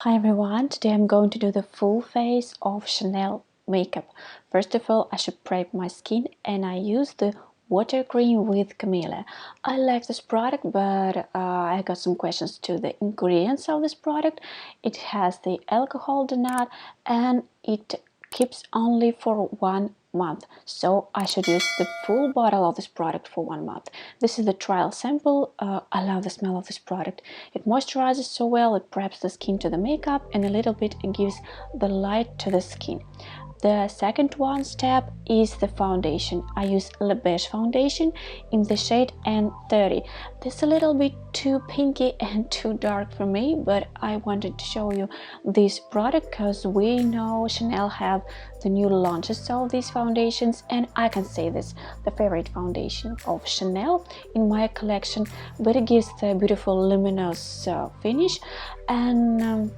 Hi everyone, today I'm going to do the full face of Chanel makeup. First of all, I should prep my skin and I use the water cream with camellia. I like this product, but I got some questions to the ingredients of this product. It has the alcohol do not and it keeps only for 1 month, so I should use the full bottle of this product for 1 month. This is the trial sample. I love the smell of this product. It moisturizes so well, it preps the skin to the makeup, and a little bit it gives the light to the skin. The second step is the foundation. I use beige foundation in the shade N30. This is a little bit too pinky and too dark for me, but I wanted to show you this product because we know Chanel have the new launches of these foundations, and I can say this the favorite foundation of Chanel in my collection, but it gives the beautiful luminous finish, and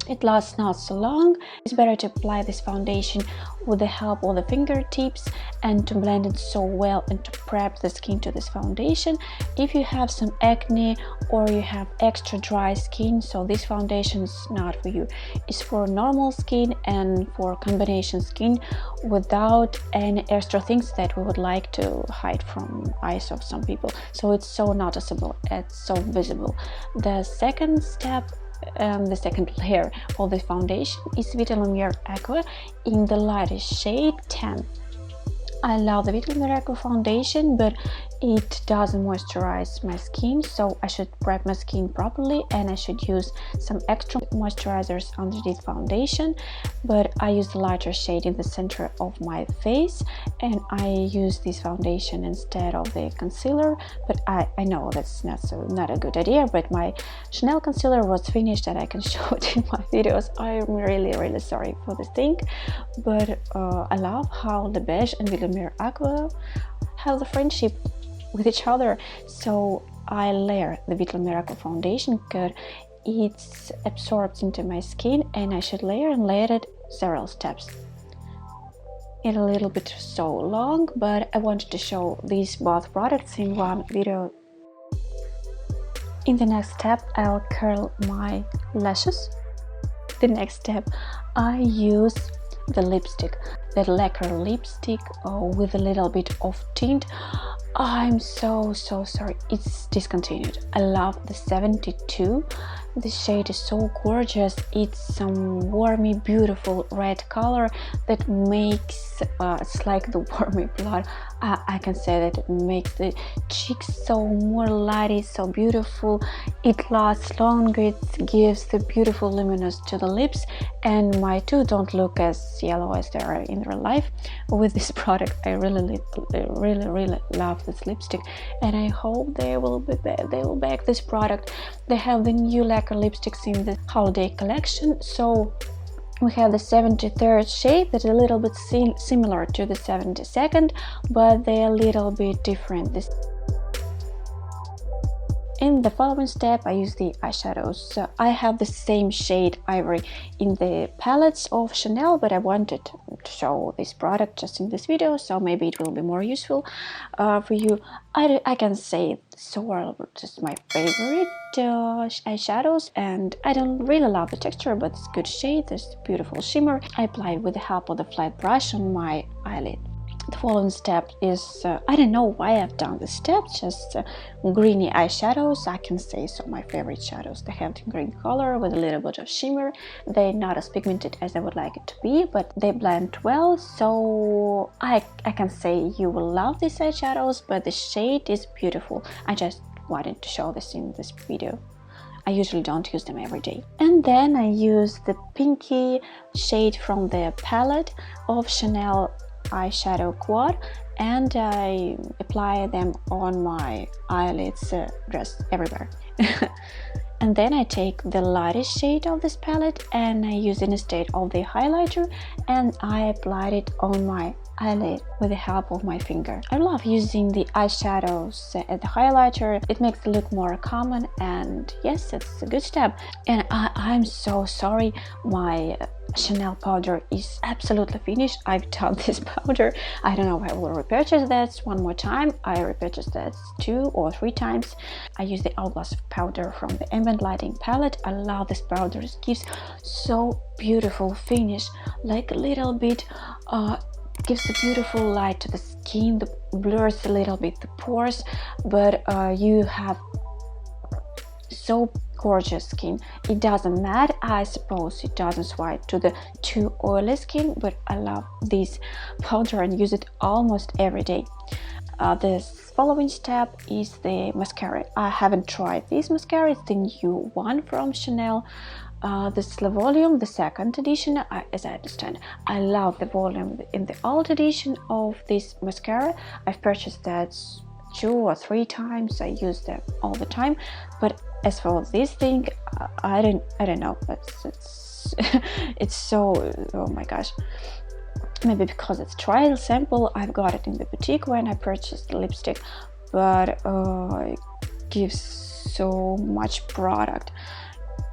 it lasts not so long. It's better to apply this foundation with the help of the fingertips and to blend it so well and to prep the skin to this foundation. If you have some acne or you have extra dry skin, so this foundation is not for you. It's for normal skin and for combination skin without any extra things that we would like to hide from eyes of some people. So it's so noticeable, it's so visible. The second step, the second layer of the foundation is Vitalumiere Aqua in the lightest shade 10. I love the Vitalumiere Aqua foundation, but it doesn't moisturize my skin, so I should prep my skin properly and I should use some extra moisturizers underneath foundation. But I use the lighter shade in the center of my face and I use this foundation instead of the concealer. But I know that's not a good idea, but my Chanel concealer was finished and I can show it in my videos. I'm really sorry for this thing, but I love how the beige and Vitalumiere Aqua have the friendship with each other. So I layer the Vitalumiere Aqua foundation because it absorbs into my skin, and I should layer it several steps. It's a little bit so long, but I wanted to show these both products in one video. In the next step, I'll curl my lashes. The next step, I use the lipstick, that lacquer lipstick with a little bit of tint. I'm so sorry, it's discontinued. I love the 72. The shade is so gorgeous. It's some warmy, beautiful red color that makes it's like the warmy blood. I can say that it makes the cheeks so more lighty, so beautiful. It lasts longer. It gives the beautiful luminous to the lips, and my teeth don't look as yellow as they are in real life. With this product, I really love this lipstick, and I hope they will back this product. They have the new lacquer lipsticks in the holiday collection. So we have the 73rd shade that's a little bit similar to the 72nd, but they're a little bit different. In the following step, I use the eyeshadows. So I have the same shade ivory in the palettes of Chanel, but I wanted to show this product just in this video, so maybe it will be more useful for you. I can say so are just my favorite eyeshadows, and I don't really love the texture, but it's good shade. There's beautiful shimmer. I apply it with the help of the flat brush on my eyelid. The following step is, I don't know why I've done this step, just greeny eyeshadows. I can say so my favorite shadows. They have the green color with a little bit of shimmer. They're not as pigmented as I would like it to be, but they blend well, so I can say you will love these eyeshadows, but the shade is beautiful. I just wanted to show this in this video. I usually don't use them every day. And then I use the pinky shade from the palette of Chanel eyeshadow quad, and I apply them on my eyelids, just everywhere. And then I take the lightest shade of this palette and I use it instead of the highlighter, and I applied it on my eyelid with the help of my finger. I love using the eyeshadows as the highlighter. It makes it look more common, and yes, it's a good step. And I'm so sorry, my Chanel powder is absolutely finished. I've done this powder. I don't know if I will repurchase that one more time. I repurchased that 2 or 3 times. I use the Hourglass powder from the ambient lighting palette. I love this powder. It gives so beautiful finish, like a little bit gives a beautiful light to the skin, blurs a little bit the pores, but you have so gorgeous skin. It doesn't matte, I suppose it doesn't swipe to the too oily skin, but I love this powder and use it almost every day. This following step is the mascara. I haven't tried this mascara. It's the new one from Chanel. This is the volume, the second edition. As I understand, I love the volume in the old edition of this mascara. I've purchased that 2 or 3 times. I use them all the time. But as for this thing, I don't know. It's so, oh my gosh. Maybe because it's trial sample. I've got it in the boutique when I purchased the lipstick, but it gives so much product.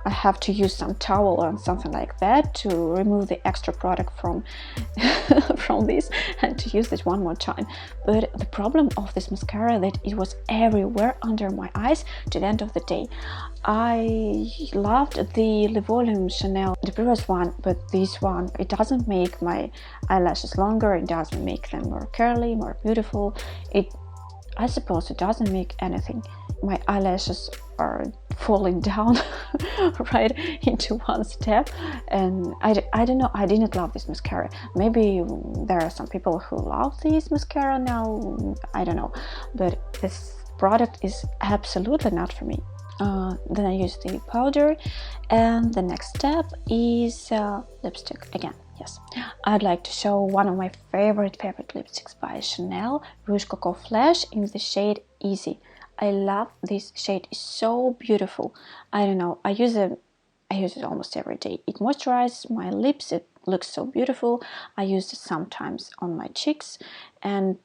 I have to use some towel or something like that to remove the extra product from from this, and to use this one more time. But the problem of this mascara that it was everywhere under my eyes to the end of the day. I loved the Le Volume Chanel, the previous one, but this one, it doesn't make my eyelashes longer, it doesn't make them more curly, more beautiful. I suppose it doesn't make anything. My eyelashes are falling down right into one step, and I don't know, I didn't love this mascara. Maybe there are some people who love this mascara now, I don't know, but this product is absolutely not for me. Then I use the powder, and the next step is lipstick again. Yes, I'd like to show one of my favorite lipsticks by Chanel, Rouge Coco Flash in the shade Easy. I love this shade, it's so beautiful. I don't know, I use it almost every day. It moisturizes my lips, it looks so beautiful. I use it sometimes on my cheeks, and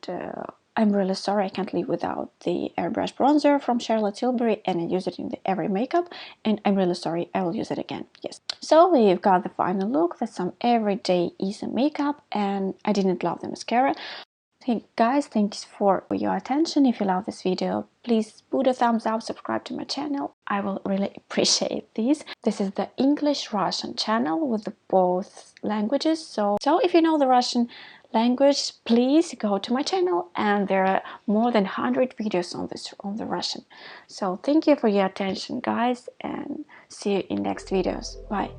I'm really sorry I can't live without the airbrush bronzer from Charlotte Tilbury, and I use it in every makeup, and I'm really sorry, I will use it again. Yes. So we've got the final look. That's some everyday easy makeup, and I didn't love the mascara. Hey guys, thanks for your attention. If you love this video, please put a thumbs up, subscribe to my channel. I will really appreciate this. This is the English-Russian channel with both languages. So if you know the Russian language, please go to my channel, and there are more than 100 videos on the Russian. So thank you for your attention, guys, and see you in next videos. Bye.